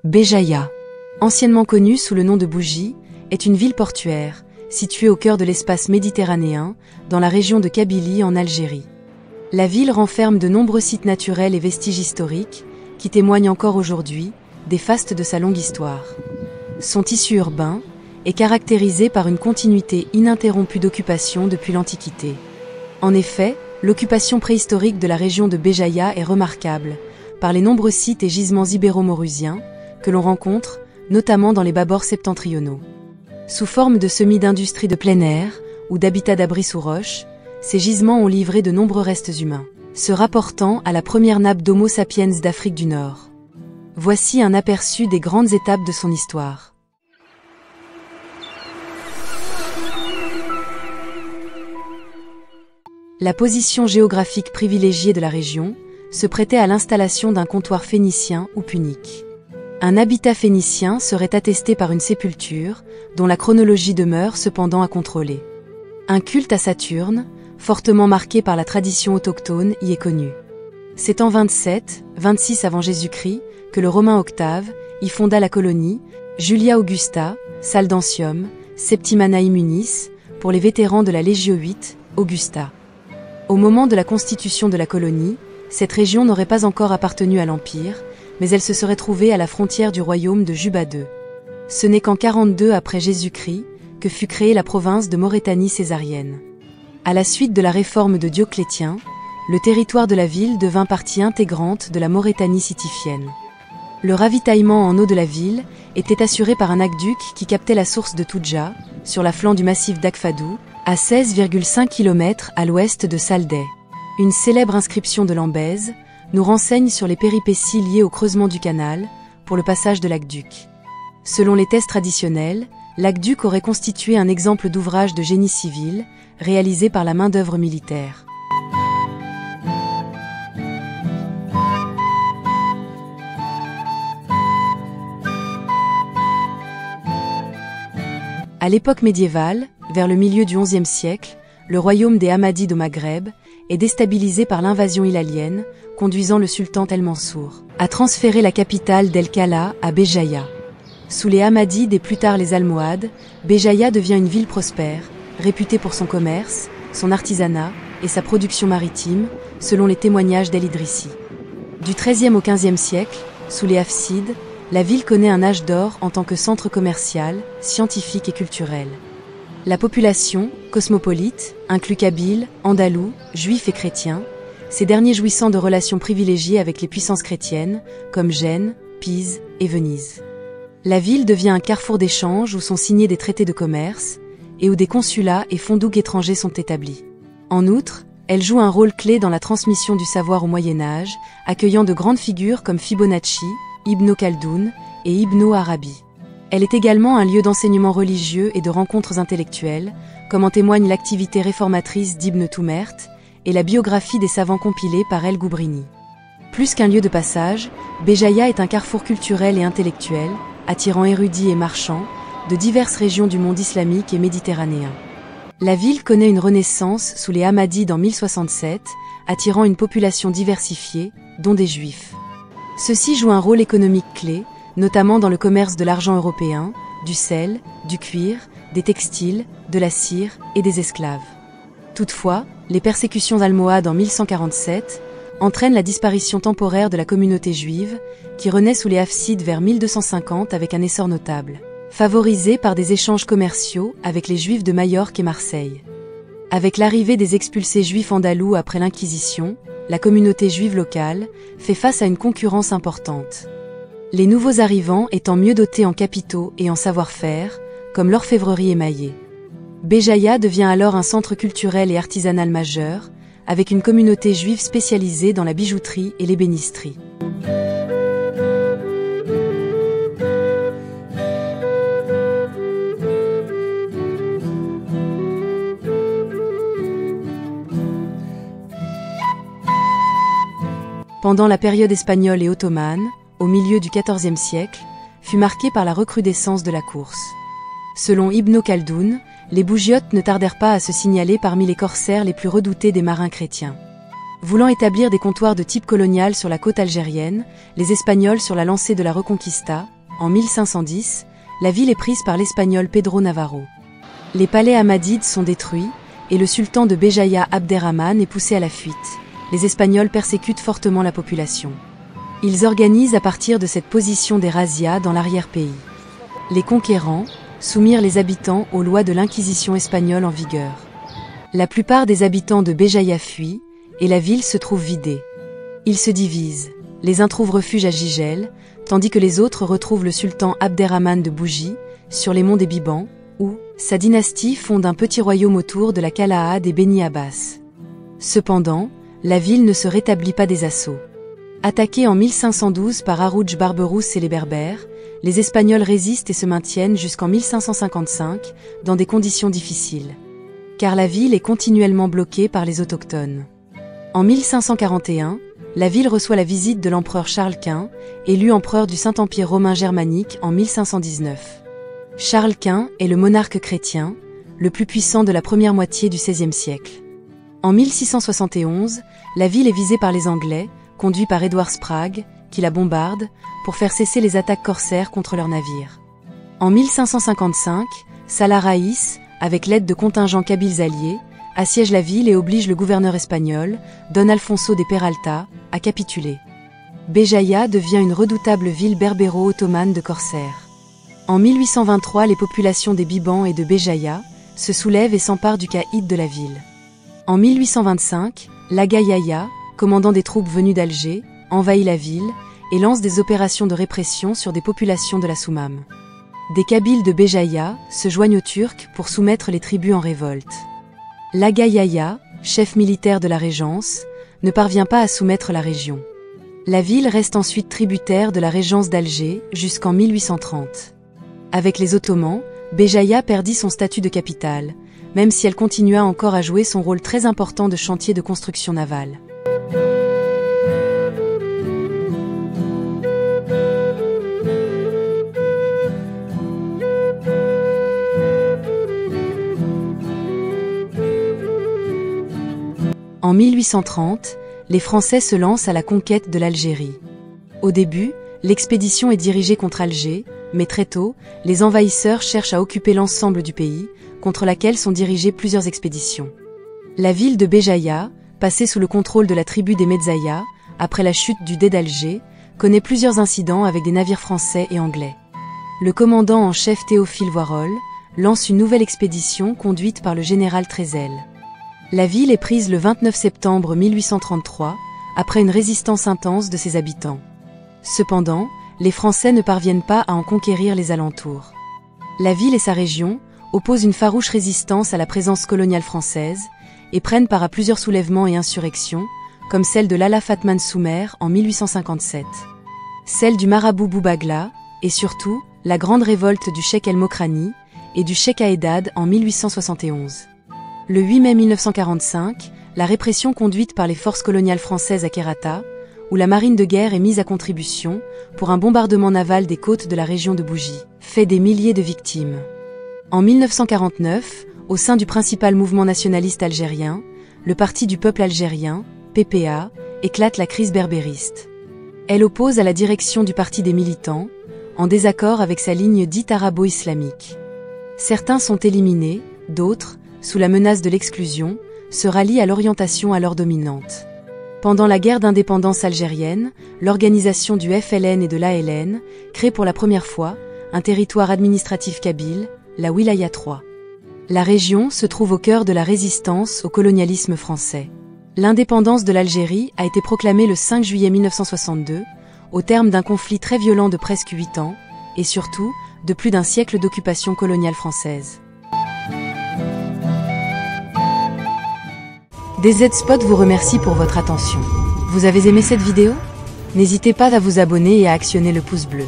Béjaïa, anciennement connue sous le nom de Bougie, est une ville portuaire, située au cœur de l'espace méditerranéen, dans la région de Kabylie en Algérie. La ville renferme de nombreux sites naturels et vestiges historiques, qui témoignent encore aujourd'hui des fastes de sa longue histoire. Son tissu urbain est caractérisé par une continuité ininterrompue d'occupation depuis l'Antiquité. En effet, l'occupation préhistorique de la région de Béjaïa est remarquable, par les nombreux sites et gisements ibéro-maurusiens que l'on rencontre, notamment dans les bords septentrionaux. Sous forme de semis d'industrie de plein air ou d'habitats d'abri sous roches, ces gisements ont livré de nombreux restes humains, se rapportant à la première nappe d'Homo sapiens d'Afrique du Nord. Voici un aperçu des grandes étapes de son histoire. La position géographique privilégiée de la région se prêtait à l'installation d'un comptoir phénicien ou punique. Un habitat phénicien serait attesté par une sépulture, dont la chronologie demeure cependant à contrôler. Un culte à Saturne, fortement marqué par la tradition autochtone, y est connu. C'est en 26 avant Jésus-Christ que le Romain Octave y fonda la colonie Julia Augusta, Saldantium, Septimanae Munis, pour les vétérans de la Légio VIII, Augusta. Au moment de la constitution de la colonie, cette région n'aurait pas encore appartenu à l'Empire, mais elle se serait trouvée à la frontière du royaume de Juba II. Ce n'est qu'en 42 après Jésus-Christ que fut créée la province de Maurétanie césarienne. À la suite de la réforme de Dioclétien, le territoire de la ville devint partie intégrante de la Maurétanie sitifienne. Le ravitaillement en eau de la ville était assuré par un aqueduc qui captait la source de Toudja, sur la flanc du massif d'Akfadou, à 16,5 km à l'ouest de Saldai. Une célèbre inscription de Lambèse nous renseigne sur les péripéties liées au creusement du canal pour le passage de l'aqueduc. Selon les thèses traditionnelles, l'aqueduc aurait constitué un exemple d'ouvrage de génie civil réalisé par la main-d'œuvre militaire. À l'époque médiévale, vers le milieu du XIe siècle, le royaume des Hammadides au Maghreb est déstabilisé par l'invasion hilalienne, conduisant le sultan El Mansour à transférer la capitale d'El Kala à Béjaïa. Sous les Hammadides et plus tard les Almohades, Béjaïa devient une ville prospère, réputée pour son commerce, son artisanat et sa production maritime, selon les témoignages d'El Idrissi. Du XIIIe au XVe siècle, sous les Hafsides, la ville connaît un âge d'or en tant que centre commercial, scientifique et culturel. La population, cosmopolite, inclut Kabyles, Andalous, Juifs et chrétiens, ces derniers jouissant de relations privilégiées avec les puissances chrétiennes, comme Gênes, Pise et Venise. La ville devient un carrefour d'échanges où sont signés des traités de commerce, et où des consulats et fondouks étrangers sont établis. En outre, elle joue un rôle clé dans la transmission du savoir au Moyen-Âge, accueillant de grandes figures comme Fibonacci, Ibn Khaldoun et Ibn Arabi. Elle est également un lieu d'enseignement religieux et de rencontres intellectuelles, comme en témoigne l'activité réformatrice d'Ibn Toumert et la biographie des savants compilée par El Goubrini. Plus qu'un lieu de passage, Béjaïa est un carrefour culturel et intellectuel, attirant érudits et marchands de diverses régions du monde islamique et méditerranéen. La ville connaît une renaissance sous les Hammadides en 1067, attirant une population diversifiée, dont des Juifs. Ceux-ci jouent un rôle économique clé, notamment dans le commerce de l'argent européen, du sel, du cuir, des textiles, de la cire et des esclaves. Toutefois, les persécutions almohades en 1147 entraînent la disparition temporaire de la communauté juive, qui renaît sous les Hafsides vers 1250 avec un essor notable, favorisé par des échanges commerciaux avec les Juifs de Majorque et Marseille. Avec l'arrivée des expulsés juifs andalous après l'Inquisition, la communauté juive locale fait face à une concurrence importante. Les nouveaux arrivants étant mieux dotés en capitaux et en savoir-faire, comme l'orfèvrerie émaillée. Béjaïa devient alors un centre culturel et artisanal majeur, avec une communauté juive spécialisée dans la bijouterie et l'ébénisterie. Pendant la période espagnole et ottomane, au milieu du XIVe siècle, fut marquée par la recrudescence de la course. Selon Ibn Khaldoun, les bougiotes ne tardèrent pas à se signaler parmi les corsaires les plus redoutés des marins chrétiens. Voulant établir des comptoirs de type colonial sur la côte algérienne, les Espagnols sur la lancée de la Reconquista, en 1510, la ville est prise par l'Espagnol Pedro Navarro. Les palais hamadides sont détruits, et le sultan de Béjaïa Abderrahmane est poussé à la fuite. Les Espagnols persécutent fortement la population. Ils organisent à partir de cette position des razzias dans l'arrière-pays. Les conquérants soumirent les habitants aux lois de l'Inquisition espagnole en vigueur. La plupart des habitants de Béjaïa fuient, et la ville se trouve vidée. Ils se divisent. Les uns trouvent refuge à Gigel, tandis que les autres retrouvent le sultan Abderrahmane de Bougie, sur les monts des Bibans, où sa dynastie fonde un petit royaume autour de la Kala'a des Beni Abbas. Cependant, la ville ne se rétablit pas des assauts. Attaqués en 1512 par Harouj Barberousse et les Berbères, les Espagnols résistent et se maintiennent jusqu'en 1555, dans des conditions difficiles. Car la ville est continuellement bloquée par les autochtones. En 1541, la ville reçoit la visite de l'empereur Charles Quint, élu empereur du Saint-Empire romain germanique en 1519. Charles Quint est le monarque chrétien, le plus puissant de la première moitié du XVIe siècle. En 1671, la ville est visée par les Anglais, conduits par Édouard Sprague, qui la bombarde, pour faire cesser les attaques corsaires contre leurs navires. En 1555, Salah Raïs, avec l'aide de contingents kabyles alliés, assiège la ville et oblige le gouverneur espagnol, Don Alfonso de Peralta, à capituler. Béjaïa devient une redoutable ville berbéro-ottomane de corsaires. En 1823, les populations des Bibans et de Béjaïa se soulèvent et s'emparent du caïd de la ville. En 1825, l'Aga Yahya, commandant des troupes venues d'Alger, envahit la ville et lance des opérations de répression sur des populations de la Soumam. Des Kabyles de Béjaïa se joignent aux Turcs pour soumettre les tribus en révolte. L'Aga Yahya, chef militaire de la Régence, ne parvient pas à soumettre la région. La ville reste ensuite tributaire de la Régence d'Alger jusqu'en 1830. Avec les Ottomans, Béjaïa perdit son statut de capitale, même si elle continua encore à jouer son rôle très important de chantier de construction navale. En 1830, les Français se lancent à la conquête de l'Algérie. Au début, l'expédition est dirigée contre Alger, mais très tôt, les envahisseurs cherchent à occuper l'ensemble du pays, contre laquelle sont dirigées plusieurs expéditions. La ville de Béjaïa, passée sous le contrôle de la tribu des Medzaïa, après la chute du Dey d'Alger, connaît plusieurs incidents avec des navires français et anglais. Le commandant en chef Théophile Voirol lance une nouvelle expédition conduite par le général Trézel. La ville est prise le 29 septembre 1833, après une résistance intense de ses habitants. Cependant, les Français ne parviennent pas à en conquérir les alentours. La ville et sa région opposent une farouche résistance à la présence coloniale française et prennent part à plusieurs soulèvements et insurrections, comme celle de l'Ala Fatman Soumer en 1857, celle du marabout Boubagla, et surtout, la grande révolte du cheikh El Mokrani et du cheikh Aedad en 1871. Le 8 mai 1945, la répression conduite par les forces coloniales françaises à Kherrata, où la marine de guerre est mise à contribution pour un bombardement naval des côtes de la région de Bougie, fait des milliers de victimes. En 1949, au sein du principal mouvement nationaliste algérien, le Parti du peuple algérien, PPA, éclate la crise berbériste. Elle oppose à la direction du parti des militants, en désaccord avec sa ligne dite arabo-islamique. Certains sont éliminés, d'autres, sous la menace de l'exclusion, se rallient à l'orientation alors dominante. Pendant la guerre d'indépendance algérienne, l'organisation du FLN et de l'ALN crée pour la première fois un territoire administratif kabyle, la Wilaya 3. La région se trouve au cœur de la résistance au colonialisme français. L'indépendance de l'Algérie a été proclamée le 5 juillet 1962, au terme d'un conflit très violent de presque 8 ans, et surtout, de plus d'un siècle d'occupation coloniale française. DZ Spot vous remercie pour votre attention. Vous avez aimé cette vidéo? N'hésitez pas à vous abonner et à actionner le pouce bleu.